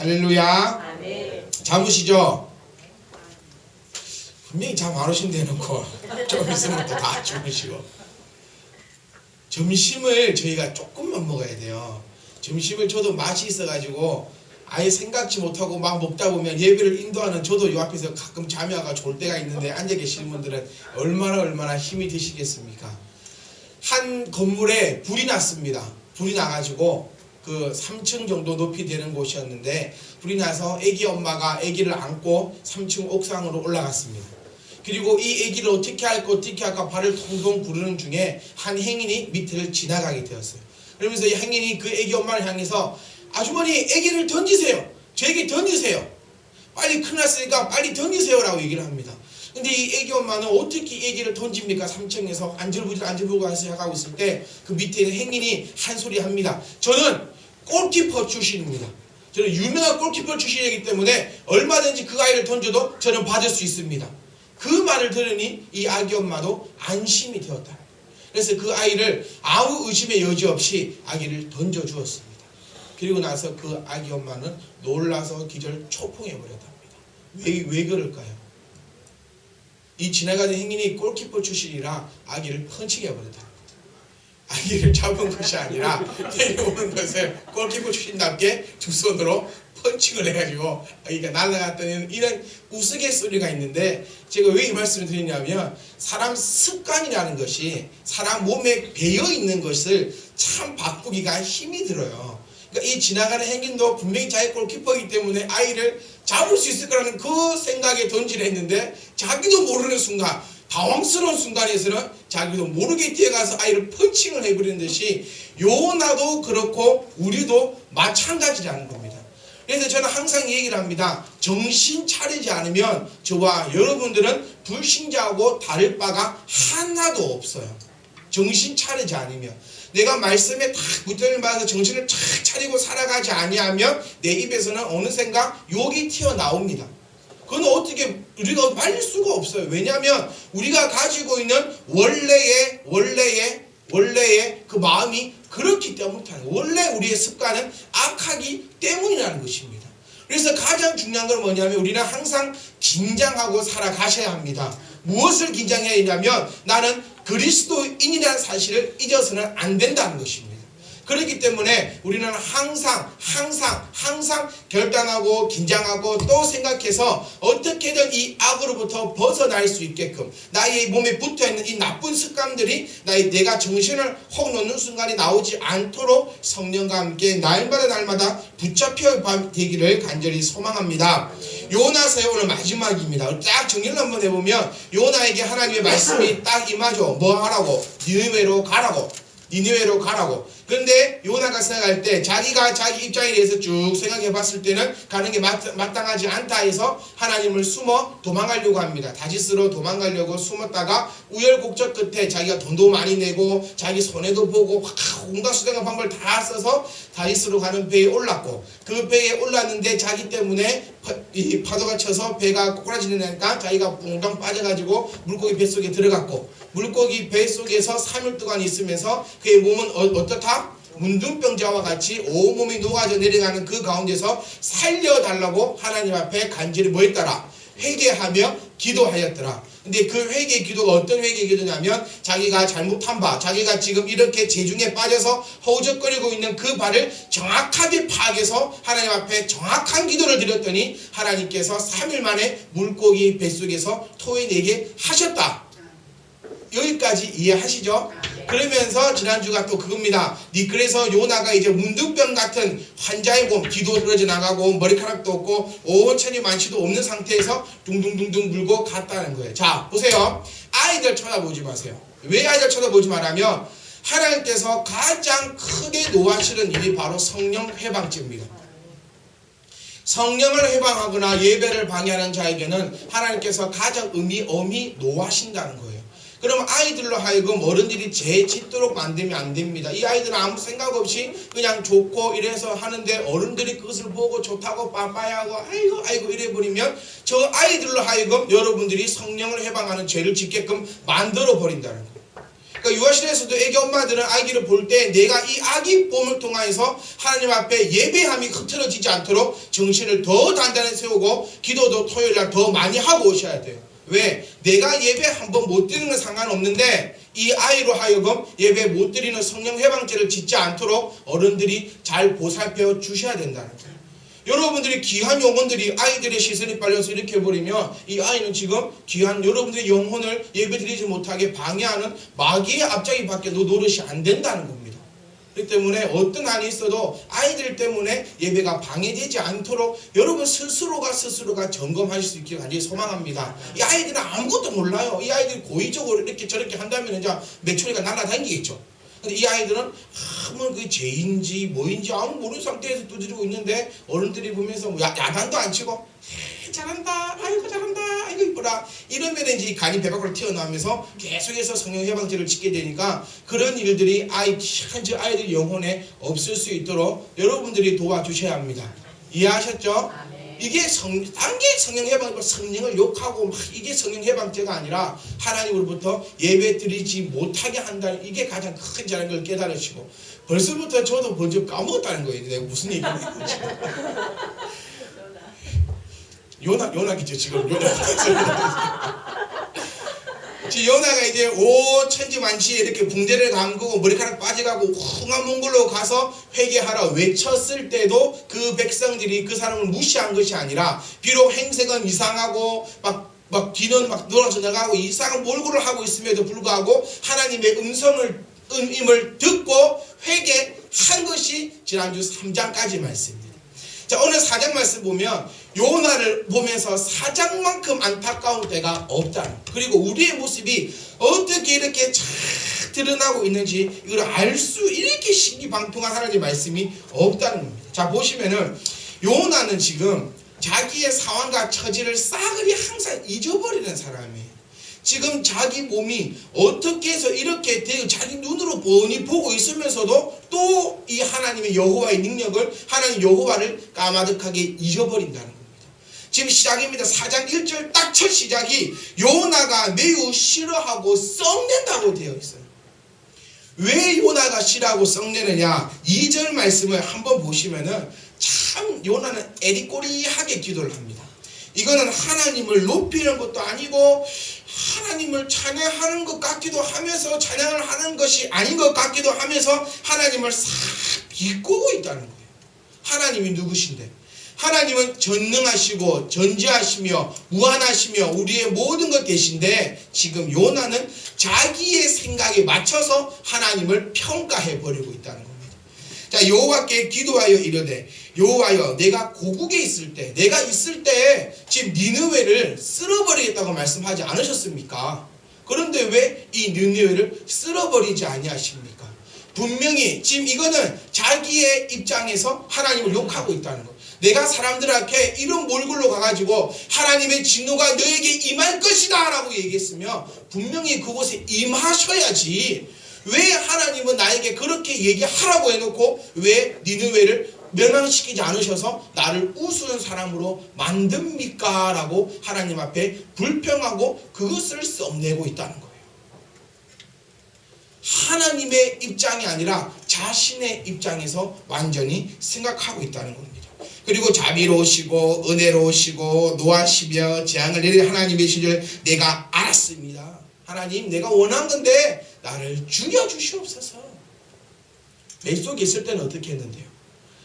할렐루야. 아멘. 잠으시죠? 분명히 잠 안 오신다 해놓고 좀 있으면 또 다 주무시고. 점심을 저희가 조금만 먹어야 돼요. 점심을 저도 맛이 있어가지고 아예 생각지 못하고 막 먹다 보면 예배를 인도하는 저도 이 앞에서 가끔 잠이 와가 졸 때가 있는데 앉아 계시는 분들은 얼마나 힘이 드시겠습니까? 한 건물에 불이 났습니다. 불이 나가지고 그 3층 정도 높이 되는 곳이었는데 불이 나서 아기 엄마가 아기를 안고 3층 옥상으로 올라갔습니다. 그리고 이 아기를 어떻게 할까 발을 통통 구르는 중에 한 행인이 밑을 지나가게 되었어요. 그러면서 이 행인이 그 아기 엄마를 향해서 아주머니 아기를 던지세요. 저에게 던지세요. 빨리 큰일 났으니까 빨리 던지세요 라고 얘기를 합니다. 근데 이 아기 엄마는 어떻게 아기를 던집니까? 3층에서 안절부절 하고 있을 때 그 밑에 있는 행인이 한 소리 합니다. 저는 골키퍼 출신입니다. 저는 유명한 골키퍼 출신이기 때문에 얼마든지 그 아이를 던져도 저는 받을 수 있습니다. 그 말을 들으니 이 아기 엄마도 안심이 되었다. 그래서 그 아이를 아무 의심의 여지 없이 아기를 던져주었습니다. 그리고 나서 그 아기 엄마는 놀라서 기절 초풍해버렸답니다. 왜 그럴까요? 이 지나가는 행인이 골키퍼 출신이라 아기를 펀칭해버렸답니다. 아기를 잡은 것이 아니라 데려오는 것을 골키퍼 출신답게 두 손으로 펀칭을 해가지고 아기가 날아갔다는 이런 우스갯소리가 있는데 제가 왜 이 말씀을 드리냐면 사람 습관이라는 것이 사람 몸에 배어있는 것을 참 바꾸기가 힘이 들어요. 그러니까 이 지나가는 행인도 분명히 자기 골키퍼이기 때문에 아이를 잡을 수 있을 거라는 그 생각에 던지려 했는데 자기도 모르는 순간 당황스러운 순간에서는 자기도 모르게 뛰어가서 아이를 펀칭을 해버리는 듯이 요나도 그렇고 우리도 마찬가지라는 겁니다. 그래서 저는 항상 얘기를 합니다. 정신 차리지 않으면 저와 여러분들은 불신자하고 다를 바가 하나도 없어요. 정신 차리지 않으면. 내가 말씀에 탁 붙들림 받아서 정신을 탁 차리고 살아가지 아니하면 내 입에서는 어느샌가 욕이 튀어나옵니다. 그건 어떻게 우리가 말릴 수가 없어요. 왜냐하면 우리가 가지고 있는 원래의 그 마음이 그렇기 때문이라는 거예요. 원래 우리의 습관은 악하기 때문이라는 것입니다. 그래서 가장 중요한 건 뭐냐면 우리는 항상 긴장하고 살아가셔야 합니다. 무엇을 긴장해야 하냐면 나는 그리스도인이라는 사실을 잊어서는 안 된다는 것입니다. 그렇기 때문에 우리는 항상 결단하고 긴장하고 또 생각해서 어떻게든 이 악으로부터 벗어날 수 있게끔 나의 몸에 붙어있는 이 나쁜 습관들이 내가 정신을 혹 놓는 순간이 나오지 않도록 성령과 함께 날마다 붙잡혀 되기를 간절히 소망합니다. 요나서의 오늘 마지막입니다. 딱 정리를 한번 해보면 요나에게 하나님의 말씀이 딱 임하죠. 뭐 하라고? 니느웨로 가라고. 그런데 요나가 생각할 때 자기가 자기 입장에 대해서 쭉 생각해 봤을 때는 가는 게 마땅하지 않다 해서 하나님을 숨어 도망가려고 합니다. 다시스로 도망가려고 숨었다가 우여곡절 끝에 자기가 돈도 많이 내고 자기 손해도 보고 온갖 수단과 방법을 다 써서 다시스로 가는 배에 올랐고 그 배에 올랐는데 자기 때문에 이 파도가 쳐서 배가 꼬꾸라지니까 자기가 붕덩 빠져가지고 물고기 뱃속에 들어갔고 물고기 뱃속에서 3일 동안 있으면서 그의 몸은 어떻다? 문둥병자와 같이 온몸이 녹아져 내려가는 그 가운데서 살려달라고 하나님 앞에 간절히 뭐 했더라? 회개하며 기도하였더라. 근데 그 회개의 기도가 어떤 회개의 기도냐면 자기가 잘못한 바, 자기가 지금 이렇게 재중에 빠져서 허우적거리고 있는 그 바를 정확하게 파악해서 하나님 앞에 정확한 기도를 드렸더니 하나님께서 3일 만에 물고기 뱃속에서 토해내게 하셨다. 여기까지 이해하시죠? 그러면서 지난주가 또 그겁니다. 그래서 요나가 이제 문둥병 같은 환자의 몸, 기도 떨어져 나가고 머리카락도 없고 온천이 만치도 없는 상태에서 둥둥둥둥 물고 갔다는 거예요. 자, 보세요. 아이들 쳐다보지 마세요. 왜 아이들 쳐다보지 말라면 하나님께서 가장 크게 노하시는 일이 바로 성령 회방죄입니다. 성령을 회방하거나 예배를 방해하는 자에게는 하나님께서 가장 엄히 노하신다는 거예요. 그럼 아이들로 하여금 어른들이 죄 짓도록 만들면 안 됩니다. 이 아이들은 아무 생각 없이 그냥 좋고 이래서 하는데 어른들이 그것을 보고 좋다고 빠빠야하고 아이고 이래버리면 저 아이들로 하여금 여러분들이 성령을 해방하는 죄를 짓게끔 만들어 버린다는 거예요. 그러니까 유아실에서도 애기 엄마들은 아기를 볼 때 내가 이 아기 봄을 통하여서 하나님 앞에 예배함이 흐트러지지 않도록 정신을 더 단단히 세우고 기도도 토요일날 더 많이 하고 오셔야 돼요. 왜? 내가 예배 한번 못 드리는 건 상관없는데 이 아이로 하여금 예배 못 드리는 성령 해방죄를 짓지 않도록 어른들이 잘 보살펴 주셔야 된다는 거예요. 여러분들이 귀한 영혼들이 아이들의 시선이 빨려서 이렇게 해버리면 이 아이는 지금 귀한 여러분들의 영혼을 예배드리지 못하게 방해하는 마귀의 앞자기 밖에 노릇이 안 된다는 겁니다. 그렇기 때문에 어떤 한이 있어도 아이들 때문에 예배가 방해되지 않도록 여러분 스스로가 점검하실 수 있기를 간절히 소망합니다. 이 아이들은 아무것도 몰라요. 이 아이들이 고의적으로 이렇게 저렇게 한다면 이제 메추리가 날아다니겠죠. 근데 이 아이들은 아무 그 죄인지 뭐인지 아무 모르는 상태에서 두드리고 있는데 어른들이 보면서 뭐 야단도 안 치고 잘한다, 아이고 잘한다, 아이고 이쁘라 이러면 이제 간이 배 밖으로 튀어나오면서 계속해서 성령 해방죄를 짓게 되니까 그런 일들이 아이들 영혼에 없을 수 있도록 여러분들이 도와주셔야 합니다. 이해하셨죠? 이게 단계 성령 해방이고 성령을 욕하고 막 이게 성령 해방죄가 아니라 하나님으로부터 예배 드리지 못하게 한다는 이게 가장 큰 죄라는 걸 깨달으시고 벌써부터 저도 먼저 까먹었다는 거예요. 내가 무슨 얘기를 했는지. 요나겠죠 지금 요나가 이제 천지만시에 이렇게 붕대를 감고 머리카락 빠져가고 웅한 몽골로 가서 회개하라 외쳤을 때도 그 백성들이 그 사람을 무시한 것이 아니라 비록 행색은 이상하고 막 뒤는 막 놀아서 나가고 이상한 몰골을 하고 있음에도 불구하고 하나님의 음성을 듣고 회개한 것이 지난주 3장까지 말씀입니다. 자, 오늘 4장 말씀 보면 요나를 보면서 4장만큼 안타까운 때가 없다. 그리고 우리의 모습이 어떻게 이렇게 잘 드러나고 있는지 이걸 알 수 이렇게 신기방통한 하나님의 말씀이 없다는 겁니다. 자, 보시면은 요나는 지금 자기의 상황과 처지를 싸그리 항상 잊어버리는 사람이에요. 지금 자기 몸이 어떻게 해서 이렇게 되고 자기 눈으로 뻔히 보고 있으면서도 또 이 하나님의 여호와의 능력을 하나님 여호와를 까마득하게 잊어버린다는 겁니다. 지금 시작입니다. 4장 1절 딱 첫 시작이 요나가 매우 싫어하고 썩낸다고 되어 있어요. 왜 요나가 싫어하고 썩내느냐 2절 말씀을 한번 보시면은 참 요나는 에리꼬리하게 기도를 합니다. 이거는 하나님을 높이는 것도 아니고 하나님을 찬양하는 것 같기도 하면서 찬양을 하는 것이 아닌 것 같기도 하면서 하나님을 싹 비꼬고 있다는 거예요. 하나님이 누구신데? 하나님은 전능하시고 전지하시며 무한하시며 우리의 모든 것 되신데 지금 요나는 자기의 생각에 맞춰서 하나님을 평가해버리고 있다는 겁니다. 자, 여호와께 기도하여 이르되 여호와여 내가 고국에 있을 때 내가 있을 때 지금 니느웨를 쓸어버리겠다고 말씀하지 않으셨습니까? 그런데 왜 이 니느웨를 쓸어버리지 아니하십니까? 분명히 지금 이거는 자기의 입장에서 하나님을 욕하고 있다는 거. 내가 사람들 앞에 이런 몰골로 가가지고 하나님의 진노가 너에게 임할 것이다 라고 얘기했으면 분명히 그곳에 임하셔야지 왜 하나님은 나에게 그렇게 얘기하라고 해놓고 왜 니느웨를 멸망시키지 않으셔서 나를 우스운 사람으로 만듭니까? 라고 하나님 앞에 불평하고 그것을 썩내고 있다는 거예요. 하나님의 입장이 아니라 자신의 입장에서 완전히 생각하고 있다는 겁니다. 그리고 자비로우시고 은혜로우시고 노하시며 재앙을 내릴 하나님이신 줄 내가 알았습니다. 하나님 내가 원한 건데 나를 죽여주시옵소서. 뱃속에 있을 때는 어떻게 했는데요?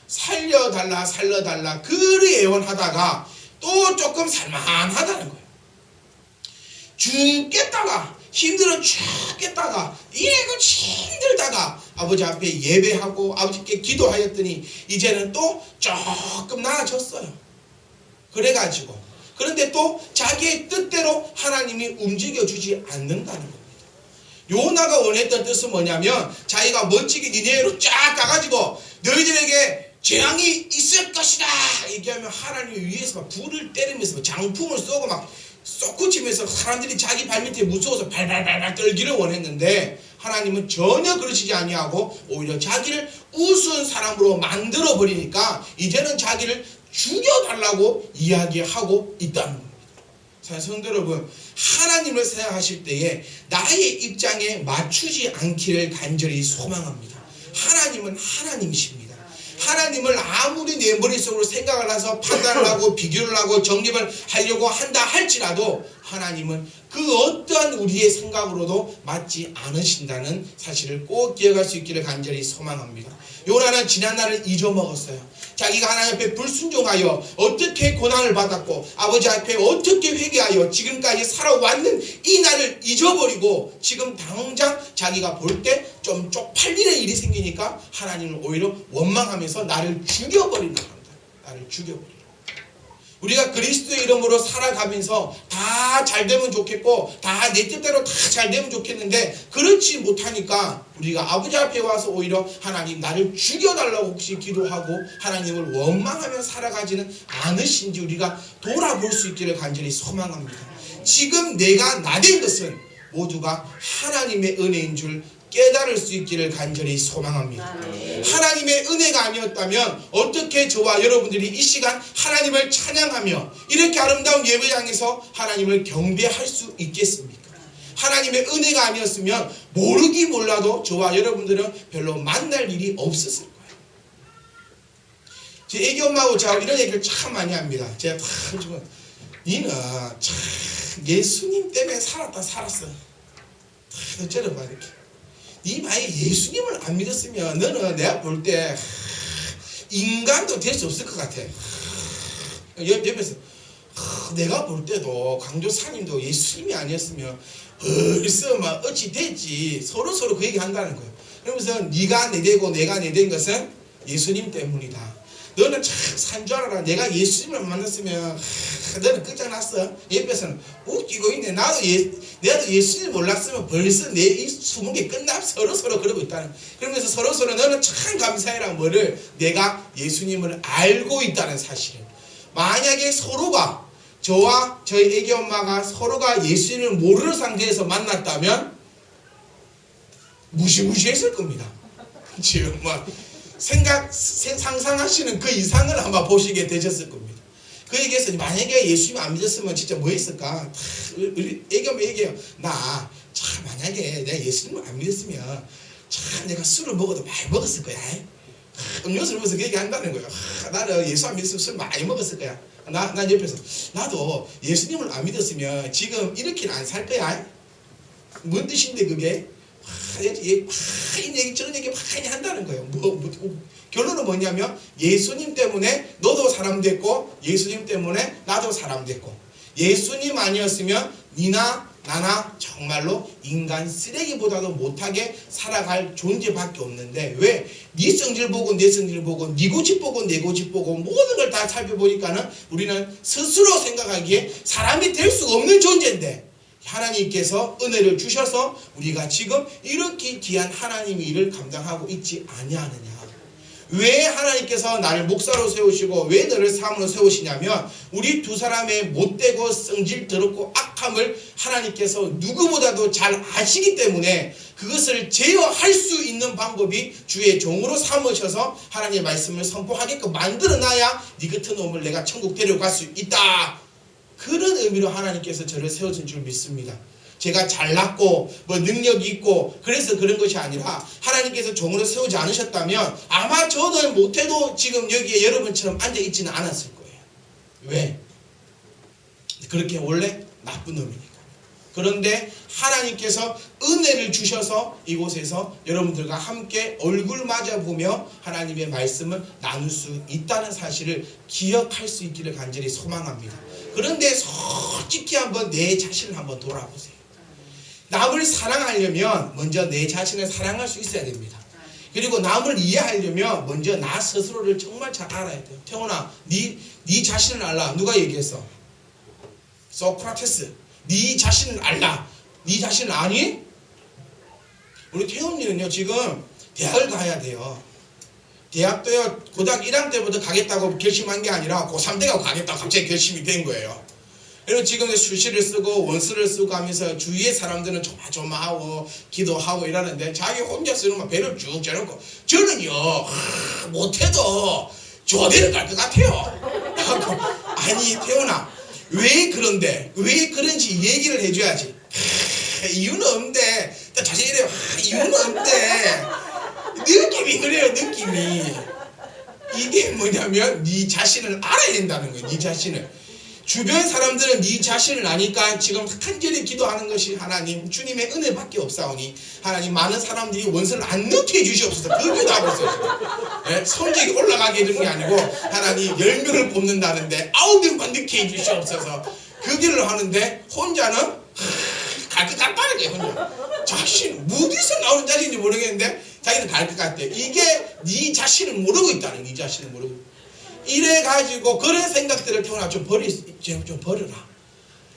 살려달라 그리 애원하다가 또 조금 살만하다는 거예요. 죽겠다가 힘들어 죽겠다가 이래고 힘들다가 아버지 앞에 예배하고 아버지께 기도하였더니 이제는 또 조금 나아졌어요. 그래가지고 그런데 또 자기의 뜻대로 하나님이 움직여주지 않는다는 겁니다. 요나가 원했던 뜻은 뭐냐면 자기가 멋지게 니네로 쫙 가가지고 너희들에게 재앙이 있을 것이다 얘기하면 하나님이 위에서 막 불을 때리면서 장풍을 쏘고 막 쏟구치면서 사람들이 자기 발밑에 무서워서 발발발발 떨기를 원했는데 하나님은 전혀 그러시지 아니하고 오히려 자기를 우스운 사람으로 만들어 버리니까 이제는 자기를 죽여달라고 이야기하고 있다는 겁니다. 성도 여러분, 하나님을 생각하실 때에 나의 입장에 맞추지 않기를 간절히 소망합니다. 하나님은 하나님이십니다. 하나님을 아무리 내 머릿속으로 생각을 해서 판단을 하고 비교를 하고 정립을 하려고 한다 할지라도 하나님은 그 어떠한 우리의 생각으로도 맞지 않으신다는 사실을 꼭 기억할 수 있기를 간절히 소망합니다. 요나는 지난날을 잊어먹었어요. 자기가 하나님 앞에 불순종하여 어떻게 고난을 받았고 아버지 앞에 어떻게 회개하여 지금까지 살아왔는 이 날을 잊어버리고 지금 당장 자기가 볼 때 좀 쪽팔리는 일이 생기니까 하나님을 오히려 원망하면서 나를 죽여버리는 겁니다. 나를 죽여버리는. 우리가 그리스도의 이름으로 살아가면서 다 잘되면 좋겠고 다 내 뜻대로 다 잘되면 좋겠는데 그렇지 못하니까 우리가 아버지 앞에 와서 오히려 하나님 나를 죽여달라고 혹시 기도하고 하나님을 원망하며 살아가지는 않으신지 우리가 돌아볼 수 있기를 간절히 소망합니다. 지금 내가 나된 것은 모두가 하나님의 은혜인 줄 깨달을 수 있기를 간절히 소망합니다. 하나님의 은혜가 아니었다면 어떻게 저와 여러분들이 이 시간 하나님을 찬양하며 이렇게 아름다운 예배장에서 하나님을 경배할 수 있겠습니까? 하나님의 은혜가 아니었으면 모르기 몰라도 저와 여러분들은 별로 만날 일이 없었을 거예요. 제 애기 엄마하고 제가 이런 얘기를 참 많이 합니다. 제가 참 지금 니는 참 예수님 때문에 살았어. 너 째려봐 이렇게. 이 만약에 예수님을 안 믿었으면 너는 내가 볼 때 인간도 될 수 없을 것 같아. 옆에서 내가 볼 때도 강조사님도 예수님이 아니었으면 벌써 막 어찌 됐지. 서로 그 얘기 한다는 거예요. 그러면서 네가 내 되고 내가 내 된 것은 예수님 때문이다. 너는 참 산 줄 알아라. 내가 예수님을 만났으면 너는 끝장났어. 옆에서는 웃기고 있네. 나도 예수님 몰랐으면 벌써 내 이 20개 끝나. 서로 그러고 있다는. 그러면서 서로 너는 참 감사해라. 뭐를? 내가 예수님을 알고 있다는 사실을. 만약에 서로가 저와 저희 애기 엄마가 서로가 예수님을 모르는 상태에서 만났다면 무시무시했을 겁니다. 지금 막 상상하시는 그 이상을 아마 보시게 되셨을 겁니다. 그 얘기해서 만약에 예수님 안 믿었으면 진짜 뭐 했을까? 우리 애기하면 얘기해요. 나 참 만약에 내가 예수님을 안 믿었으면 참 내가 술을 먹어도 많이 먹었을 거야. 음료수를 먹어서 그 얘기 한다는 거예요. 나는 예수 안 믿었으면 술 많이 먹었을 거야. 난 옆에서 나도 예수님을 안 믿었으면 지금 이렇게는 안 살 거야. 뭔 뜻인데 그게? 얘기 저런 얘기 많이 한다는 거예요. 결론은 뭐냐면 예수님 때문에 너도 사람 됐고 예수님 때문에 나도 사람 됐고 예수님 아니었으면 니나 나나 정말로 인간 쓰레기보다도 못하게 살아갈 존재밖에 없는데 왜? 네 성질 보고 내 성질 보고 네 고집 보고 내 고집 보고 모든 걸 다 살펴보니까는 우리는 스스로 생각하기에 사람이 될 수 없는 존재인데 하나님께서 은혜를 주셔서 우리가 지금 이렇게 귀한 하나님의 일을 감당하고 있지 아니하느냐. 왜 하나님께서 나를 목사로 세우시고 왜 너를 사람으로 세우시냐면 우리 두 사람의 못되고 성질 더럽고 악함을 하나님께서 누구보다도 잘 아시기 때문에 그것을 제어할 수 있는 방법이 주의 종으로 삼으셔서 하나님의 말씀을 선포하게끔 만들어놔야 네 같은 놈을 내가 천국 데려갈 수 있다. 그런 의미로 하나님께서 저를 세워준 줄 믿습니다. 제가 잘났고 뭐 능력이 있고 그래서 그런 것이 아니라 하나님께서 종으로 세우지 않으셨다면 아마 저는 못해도 지금 여기에 여러분처럼 앉아있지는 않았을 거예요. 왜? 그렇게 원래 나쁜 놈이니까. 그런데 하나님께서 은혜를 주셔서 이곳에서 여러분들과 함께 얼굴 맞아보며 하나님의 말씀을 나눌 수 있다는 사실을 기억할 수 있기를 간절히 소망합니다. 그런데 솔직히 한번 내 자신을 한번 돌아보세요. 남을 사랑하려면 먼저 내 자신을 사랑할 수 있어야 됩니다. 그리고 남을 이해하려면 먼저 나 스스로를 정말 잘 알아야 돼요. 태훈아, 네 자신을 알라. 누가 얘기했어? 소크라테스. 네 자신을 알라. 네 자신을 아니? 우리 태훈이는요 지금 대학을 가야 돼요. 대학도요 고등학교 1학년 때부터 가겠다고 결심한 게 아니라 고3 때가 가겠다고 갑자기 결심이 된 거예요. 그리고 지금 수시를 쓰고 원서를 쓰고 하면서 주위의 사람들은 조마조마하고 기도하고 이러는데 자기 혼자 쓰는 막 배를 쭉 재놓고 저는요 못해도 조대를 갈 것 같아요. 아니 태훈아 왜 그런데 왜 그런지 얘기를 해줘야지. 이유는 없는데 자신이 이래요. 이유는 없는데 느낌이 그래요. 느낌이. 이게 뭐냐면 네 자신을 알아야 된다는 거예요. 네 자신을. 주변 사람들은 네 자신을 아니까 지금 간절히 기도하는 것이 하나님 주님의 은혜밖에 없사오니 하나님 많은 사람들이 원수를 안 넣게 해주시옵소서. 그 기도하고 있어요. 네? 성적이 올라가게 해주는 게 아니고 하나님 10명을 뽑는다는데 9명만 넣게 해주시옵소서. 그 길을 하는데 혼자는 갈 것 같다는 거예요. 혼자. 자신 어디서 나오는 자신인지 모르겠는데 자기는 갈 것 같대. 이게 네 자신을 모르고 있다는 네 자신을 모르고. 이래 가지고 그런 생각들을 태어나 좀 버려라.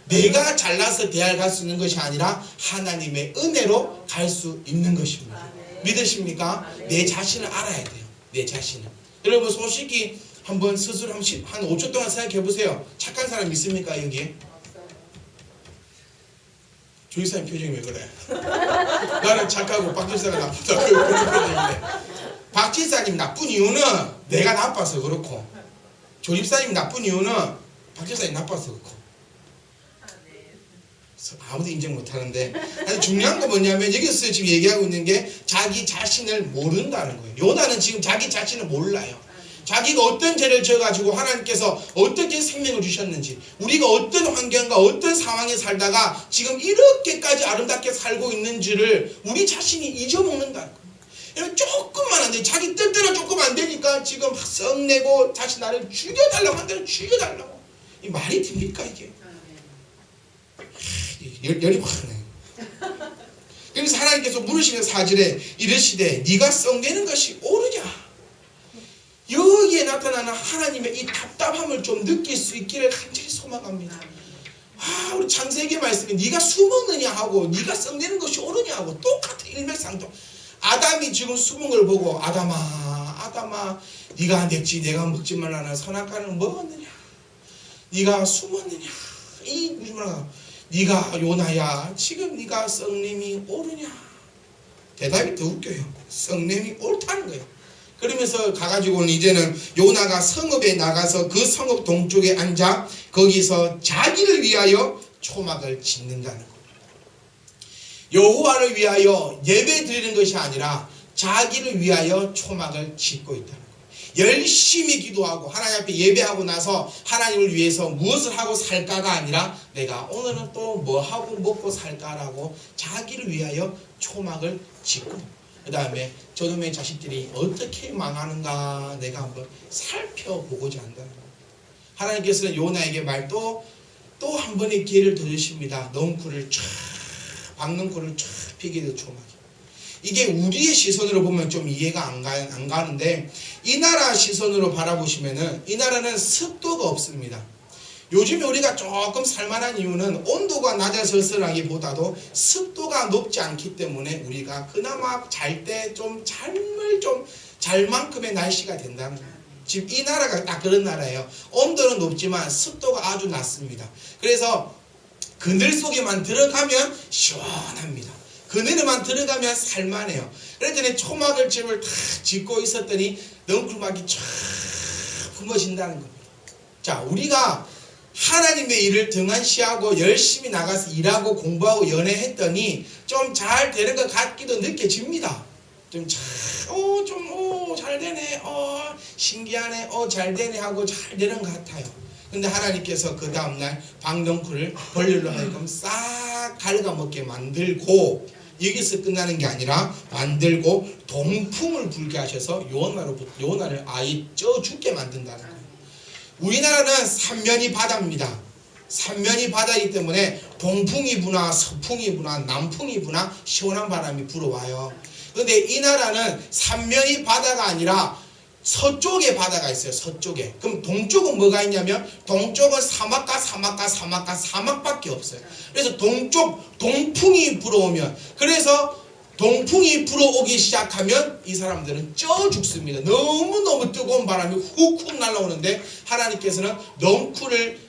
내가 잘나서 대학을 갈 수 있는 것이 아니라 하나님의 은혜로 갈 수 있는 것입니다. 믿으십니까? 내 자신을 알아야 돼요. 내 자신을. 여러분 솔직히 한번 스스로 한 5초 동안 생각해 보세요. 착한 사람 있습니까 여기? 조이사님 표정이 왜 그래? 나는 착하고 박지사가 나쁘다. 그런 표정인데 박지사님 나쁜 이유는 내가 나빠서 그렇고 조집사님 나쁜 이유는 박지사님 나빠서 그렇고 아무도 인정 못하는데 아니 중요한 건 뭐냐면 여기서 지금 얘기하고 있는 게 자기 자신을 모른다는 거예요. 요나는 지금 자기 자신을 몰라요. 자기가 어떤 죄를 지어가지고 하나님께서 어떻게 생명을 주셨는지 우리가 어떤 환경과 어떤 상황에 살다가 지금 이렇게까지 아름답게 살고 있는지를 우리 자신이 잊어먹는다는 거예요. 조금만 안 돼. 자기 뜻대로 조금 안 되니까 지금 막 썩내고 다시 나를 죽여달라고 한다면 죽여달라고. 이 말이 됩니까 이게? 열이 확 나요. 그래서 하나님께서 물으시는 사절에 이르시되 네가 썩내는 것이 옳으냐. 여기에 나타나는 하나님의 이 답답함을 좀 느낄 수 있기를 간절히 소망합니다. 우리 창세기 말씀에 네가 숨었느냐 하고 네가 썩내는 것이 옳으냐 하고 똑같은 일맥상통. 아담이 지금 숨은 걸 보고 아담아 네가 냈지 내가 먹지 말라는 선악과는 먹었느냐. 네가 숨었느냐. 이 뭐라 네가 요나야 지금 네가 썩냄이 옳으냐. 대답이 더 웃겨요. 썩냄이 옳다는 거예요. 그러면서 가가지고는 이제는 요나가 성읍에 나가서 그 성읍 동쪽에 앉아 거기서 자기를 위하여 초막을 짓는다는 겁니다. 여호와를 위하여 예배 드리는 것이 아니라 자기를 위하여 초막을 짓고 있다는 거예요. 열심히 기도하고 하나님 앞에 예배하고 나서 하나님을 위해서 무엇을 하고 살까가 아니라 내가 오늘은 또 뭐 하고 먹고 살까라고 자기를 위하여 초막을 짓고 그 다음에 저놈의 자식들이 어떻게 망하는가 내가 한번 살펴보고자 한다는 거예요. 하나님께서는 요나에게 또 한 번의 기회를 더 주십니다. 넝쿨을 쫙 박넝쿨을 쫙 피게 될 초막이. 이게 우리의 시선으로 보면 좀 이해가 안 가는데 이 나라 시선으로 바라보시면은 이 나라는 습도가 없습니다. 요즘에 우리가 조금 살만한 이유는 온도가 낮아서라기보다도 습도가 높지 않기 때문에 우리가 그나마 잘 때 좀 잠을 좀 잘 만큼의 날씨가 된다는 거예요. 지금 이 나라가 딱 그런 나라예요. 온도는 높지만 습도가 아주 낮습니다. 그래서 그늘 속에만 들어가면 시원합니다. 그늘에만 들어가면 살만해요. 그랬더니 초막을 집을 다 짓고 있었더니 넝쿨막이 쫙 품어진다는 겁니다. 자, 우리가 하나님의 일을 등한시하고 열심히 나가서 일하고 공부하고 연애했더니 좀 잘 되는 것 같기도 느껴집니다. 잘 되네, 신기하네, 잘 되네 하고 잘 되는 것 같아요. 근데 하나님께서 그 다음날 박넝쿨을 벌레로 하여금 싹 갉아먹게 만들고 여기서 끝나는 게 아니라 만들고 동풍을 불게 하셔서 요나를 아예 쪄 죽게 만든다는 거예요. 우리나라는 삼면이 바다입니다. 삼면이 바다이기 때문에 동풍이 부나 서풍이 부나 남풍이 부나 시원한 바람이 불어와요. 그런데 이 나라는 삼면이 바다가 아니라 서쪽에 바다가 있어요. 서쪽에. 그럼 동쪽은 뭐가 있냐면 동쪽은 사막밖에 없어요. 그래서 동풍이 불어오면 그래서 동풍이 불어오기 시작하면 이 사람들은 쪄 죽습니다. 너무너무 뜨거운 바람이 훅훅 날아오는데 하나님께서는 넝쿨을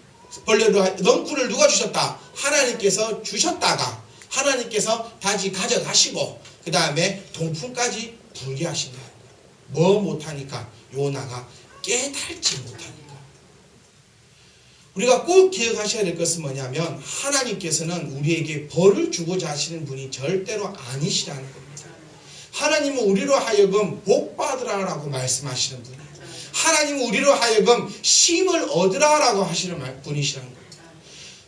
누가 주셨다? 하나님께서 주셨다가 하나님께서 다시 가져가시고 그 다음에 동풍까지 불게 하신다. 뭐 못하니까? 요나가 깨달지 못하니까. 우리가 꼭 기억하셔야 될 것은 뭐냐면 하나님께서는 우리에게 벌을 주고자 하시는 분이 절대로 아니시라는 겁니다. 하나님은 우리로 하여금 복 받으라라고 말씀하시는 분이에요. 하나님은 우리로 하여금 쉼을 얻으라라고 하시는 분이시라는 거예요.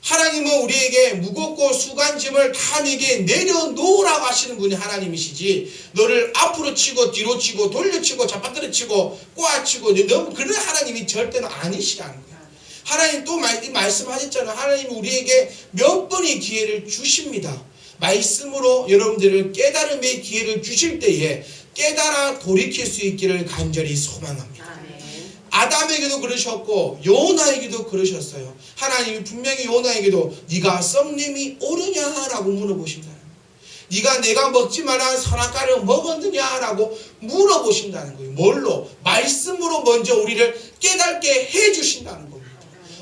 하나님은 우리에게 무겁고 수고한 짐을 다 내게 내려놓으라고 하시는 분이 하나님이시지, 너를 앞으로 치고 뒤로 치고 돌려치고 잡아떨어 치고 꼬아치고 너무 그런 하나님이 절대로 아니시라는 거예요. 하나님 또 말씀하셨잖아요. 하나님은 우리에게 몇 번의 기회를 주십니다. 말씀으로 여러분들을 깨달음의 기회를 주실 때에 깨달아 돌이킬 수 있기를 간절히 소망합니다. 아담에게도 그러셨고 요나에게도 그러셨어요. 하나님이 분명히 요나에게도 네가 썩님이 오르냐라고 물어보신다는 거예요. 네가 내가 먹지 말한 선악과를 먹었느냐라고 물어보신다는 거예요. 뭘로? 말씀으로 먼저 우리를 깨닫게 해주신다는 겁니다.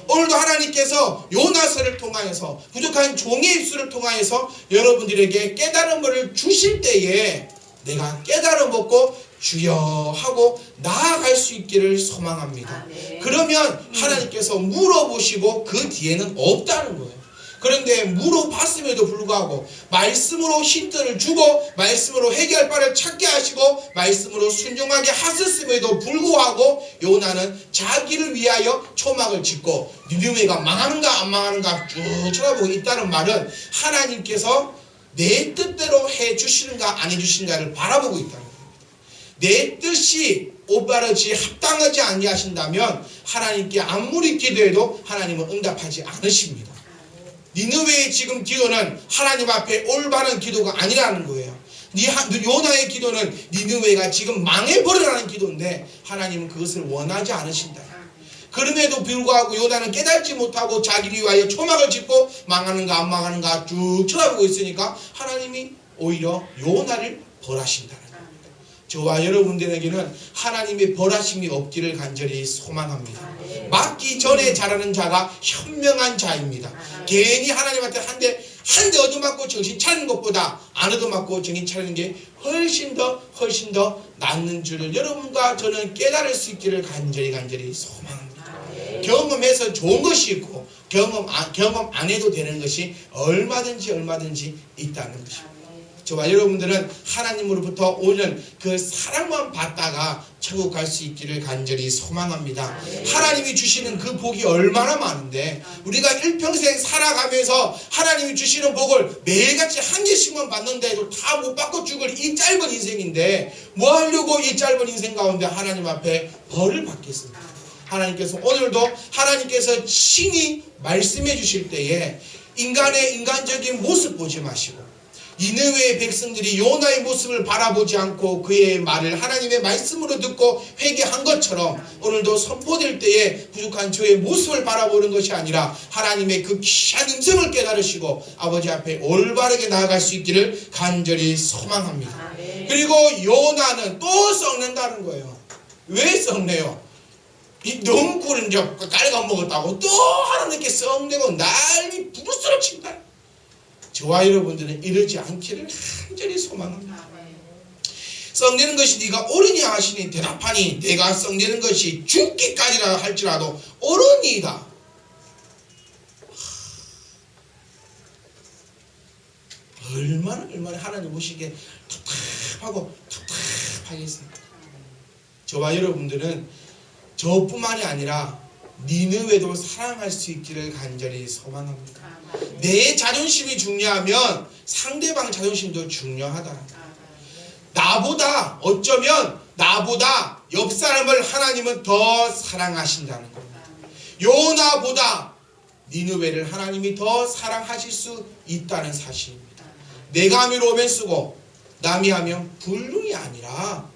오늘도 하나님께서 요나서를 통하여서 부족한 종의 입술을 통하여서 여러분들에게 깨달음을 주실 때에 내가 깨달음 먹고 주여 하고 나아갈 수 있기를 소망합니다. 그러면 하나님께서 물어보시고 그 뒤에는 없다는 거예요. 그런데 물어봤음에도 불구하고 말씀으로 힌트를 주고 말씀으로 해결할 바를 찾게 하시고 말씀으로 순종하게 하셨음에도 불구하고 요나는 자기를 위하여 초막을 짓고 니느웨가 망하는가 안 망하는가 쭉 쳐다보고 있다는 말은 하나님께서 내 뜻대로 해주시는가 안 해주시는가를 바라보고 있다는 거예요. 내 뜻이 올바르지 합당하지 아니하신다면 하나님께 아무리 기도해도 하나님은 응답하지 않으십니다. 니느웨의 지금 기도는 하나님 앞에 올바른 기도가 아니라는 거예요. 요나의 기도는 니느웨가 지금 망해버리라는 기도인데 하나님은 그것을 원하지 않으신다. 그럼에도 불구하고 요나는 깨닫지 못하고 자기를 위하여 초막을 짓고 망하는가 안 망하는가 쭉 쳐다보고 있으니까 하나님이 오히려 요나를 벌하신다는 거예요. 저와 여러분들에게는 하나님의 벌하심이 없기를 간절히 소망합니다. 맞기 전에 자라는 자가 현명한 자입니다. 괜히 하나님한테 한 대 얻어맞고 정신 차리는 것보다 안 얻어맞고 정신 차리는 게 훨씬 더 낫는 줄을 여러분과 저는 깨달을 수 있기를 간절히 소망합니다. 경험해서 좋은 것이 있고 경험 안 해도 되는 것이 얼마든지 있다는 것입니다. 저와 여러분들은 하나님으로부터 오는 그 사랑만 받다가 천국 갈 수 있기를 간절히 소망합니다. 하나님이 주시는 그 복이 얼마나 많은데 우리가 일평생 살아가면서 하나님이 주시는 복을 매일같이 한 개씩만 받는데도 다 못 받고 죽을 이 짧은 인생인데 뭐 하려고 이 짧은 인생 가운데 하나님 앞에 벌을 받겠습니까? 하나님께서 오늘도 하나님께서 친히 말씀해 주실 때에 인간의 인간적인 모습 보지 마시고 니느웨의 백성들이 요나의 모습을 바라보지 않고 그의 말을 하나님의 말씀으로 듣고 회개한 것처럼 오늘도 선포될 때에 부족한 저의 모습을 바라보는 것이 아니라 하나님의 그 귀한 음성을 깨달으시고 아버지 앞에 올바르게 나아갈 수 있기를 간절히 소망합니다. 그리고 요나는 또 썩는다는 거예요. 왜 썩네요? 너무 꿀은 깔가 먹었다고 또 하나님께 썩내고 난리 부르스러 친다. 저와 여러분들은 이러지 않기를 간절히 소망합니다. 썩내는 것이 네가 옳으냐 하시니 대답하니 내가 썩내는 것이 죽기까지라 할지라도 옳으니이다. 얼마나 하나님 보시기에 답답하겠습니까? 저와 여러분들은 저뿐만이 아니라 니느웨도 사랑할 수 있기를 간절히 소망합니다. 내 자존심이 중요하면 상대방 자존심도 중요하다. 어쩌면 나보다 옆 사람을 하나님은 더 사랑하신다는 겁니다. 요나보다 니느웨를 하나님이 더 사랑하실 수 있다는 사실입니다. 내가 하면 오면 쓰고 남이 하면 불능이 아니라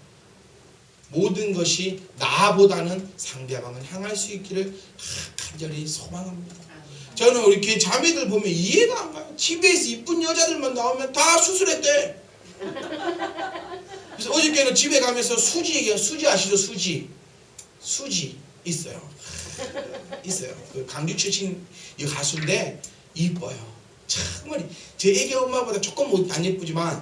모든 것이 나보다는 상대방을 향할 수 있기를 간절히 소망합니다. 저는 우리 교회 자매들 보면 이해가 안 가요. 집에서 이쁜 여자들만 나오면 다 수술했대. 그래서 어저께는 집에 가면서 수지 아시죠? 수지 있어요. 그 강주 출신 이 가수인데 이뻐요. 정말 제 애기 엄마보다 조금 안 예쁘지만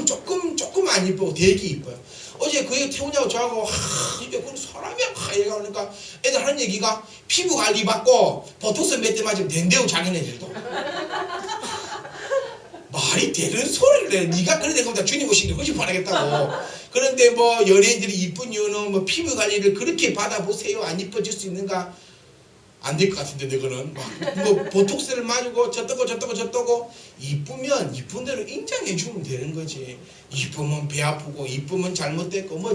조금 안 예쁘고 되게 이뻐요. 어제 그 얘기 태우냐고 저하고 이게 그 사람이야 얘가 그러니까 애들 하는 얘기가 피부 관리 받고 보톡스 몇 대 맞으면 된대요 자기네들도. 말이 되는 소리를 해. 네가 그런 데 가면 주님 오신 게 훨씬 바라겠다고. 그런데 뭐 연예인들이 이쁜 이유는 뭐 피부 관리를 그렇게 받아보세요. 안 이뻐질 수 있는가? 안 될 것 같은데 너거는 뭐 보톡스를 맞고 저떠고 이쁘면 이쁜 대로 인정해 주면 되는 거지. 이쁘면 배 아프고 이쁘면 잘못됐고 뭐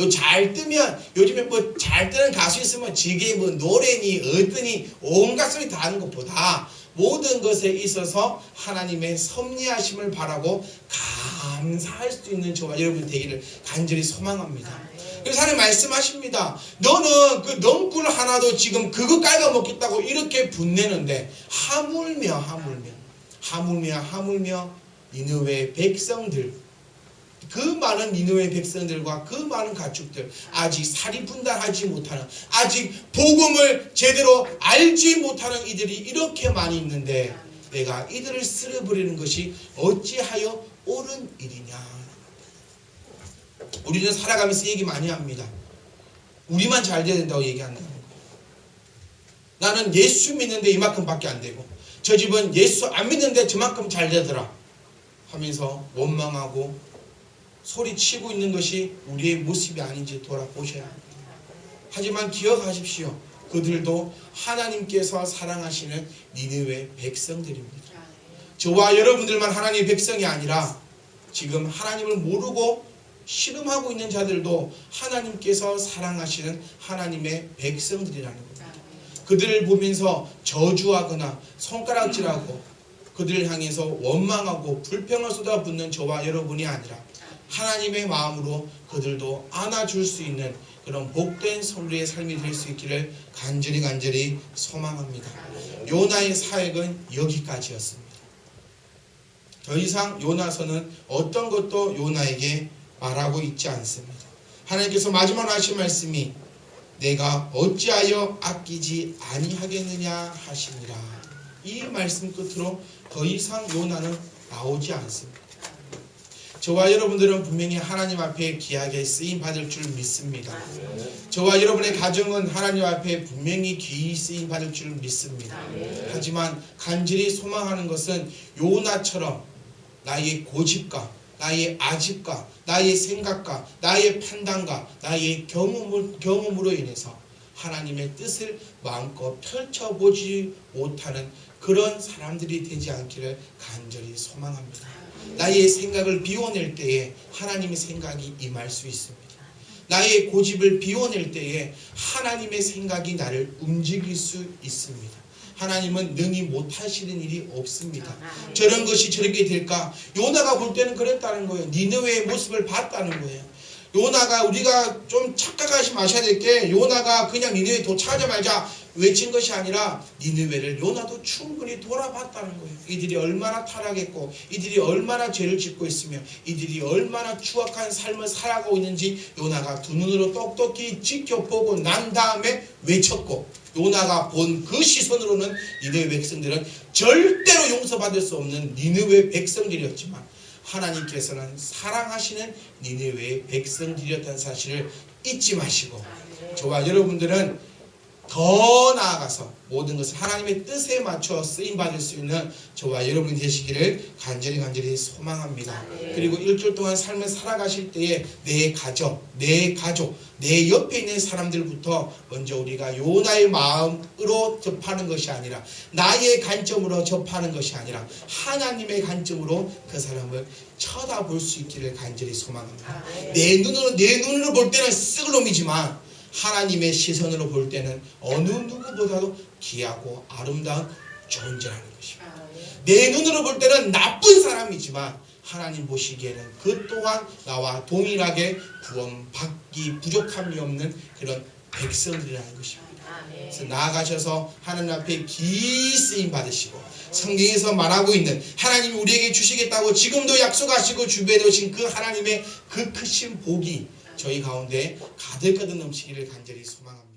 잘 뜨면 요즘에 뭐 잘 뜨는 가수 있으면 지게 뭐 노래니 어떠니 온갖 소리 다 하는 것보다 모든 것에 있어서 하나님의 섭리하심을 바라고 감사할 수 있는 저와 여러분 되기를 간절히 소망합니다. 그래서 하나님 말씀하십니다. 너는 그 넝쿨 하나도 지금 그거 깔아먹겠다고 이렇게 분내는데 하물며 니느웨 백성들, 그 많은 니느웨 백성들과 그 많은 가축들, 아직 사리 분단하지 못하는, 아직 복음을 제대로 알지 못하는 이들이 이렇게 많이 있는데 내가 이들을 쓸어버리는 것이 어찌하여 옳은 일이냐. 우리는 살아가면서 얘기 많이 합니다. 우리만 잘 돼야 된다고 얘기한다는 거예요. 나는 예수 믿는데 이만큼밖에 안 되고 저 집은 예수 안 믿는데 저만큼 잘 되더라 하면서 원망하고 소리치고 있는 것이 우리의 모습이 아닌지 돌아보셔야 합니다. 하지만 기억하십시오. 그들도 하나님께서 사랑하시는 니느웨 백성들입니다. 저와 여러분들만 하나님의 백성이 아니라 지금 하나님을 모르고 신음하고 있는 자들도 하나님께서 사랑하시는 하나님의 백성들이라는 겁니다. 그들을 보면서 저주하거나 손가락질하고 그들을 향해서 원망하고 불평을 쏟아붓는 저와 여러분이 아니라 하나님의 마음으로 그들도 안아줄 수 있는 그런 복된 성도의 삶이 될 수 있기를 간절히 소망합니다. 요나의 사역은 여기까지였습니다. 더 이상 요나서는 어떤 것도 요나에게 말하고 있지 않습니다. 하나님께서 마지막으로 하신 말씀이 내가 어찌하여 아끼지 아니하겠느냐 하시니라. 이 말씀 끝으로 더 이상 요나는 나오지 않습니다. 저와 여러분들은 분명히 하나님 앞에 귀하게 쓰임 받을 줄 믿습니다. 저와 여러분의 가정은 하나님 앞에 분명히 귀히 쓰임 받을 줄 믿습니다. 하지만 간절히 소망하는 것은 요나처럼 나의 고집과 나의 아집과 나의 생각과 나의 판단과 나의 경험으로 인해서 하나님의 뜻을 마음껏 펼쳐보지 못하는 그런 사람들이 되지 않기를 간절히 소망합니다. 나의 생각을 비워낼 때에 하나님의 생각이 임할 수 있습니다. 나의 고집을 비워낼 때에 하나님의 생각이 나를 움직일 수 있습니다. 하나님은 능히 못하시는 일이 없습니다. 저런 것이 저렇게 될까? 요나가 볼 때는 그랬다는 거예요. 니느웨의 모습을 봤다는 거예요. 요나가 우리가 좀 착각하지 마셔야 될 게 요나가 그냥 니느웨 도착하자마자 외친 것이 아니라 니느웨를 요나도 충분히 돌아봤다는 거예요. 이들이 얼마나 타락했고 이들이 얼마나 죄를 짓고 있으며 이들이 얼마나 추악한 삶을 살아가고 있는지 요나가 두 눈으로 똑똑히 지켜보고 난 다음에 외쳤고 요나가 본 그 시선으로는 니느웨 백성들은 절대로 용서받을 수 없는 니느웨 백성들이었지만 하나님께서는 사랑하시는 니느웨 백성들이었다는 사실을 잊지 마시고 저와 여러분들은 더 나아가서 모든 것을 하나님의 뜻에 맞춰 쓰임받을 수 있는 저와 여러분이 되시기를 간절히 소망합니다. 그리고 일주일 동안 삶을 살아가실 때에 내 가족, 내 옆에 있는 사람들부터 먼저 우리가 요나의 마음으로 접하는 것이 아니라 나의 관점으로 접하는 것이 아니라 하나님의 관점으로 그 사람을 쳐다볼 수 있기를 간절히 소망합니다. 내 눈으로 볼 때는 썩을 놈이지만 하나님의 시선으로 볼 때는 어느 누구보다도 귀하고 아름다운 존재라는 것입니다. 내 눈으로 볼 때는 나쁜 사람이지만 하나님 보시기에는 그 또한 나와 동일하게 구원받기 부족함이 없는 그런 백성들이라는 것입니다. 그래서 나아가셔서 하나님 앞에 기이 쓰임 받으시고 성경에서 말하고 있는 하나님이 우리에게 주시겠다고 지금도 약속하시고 준비해 두신 그 하나님의 그 크신 복이 저희 가운데 가득가득 넘치기를 간절히 소망합니다.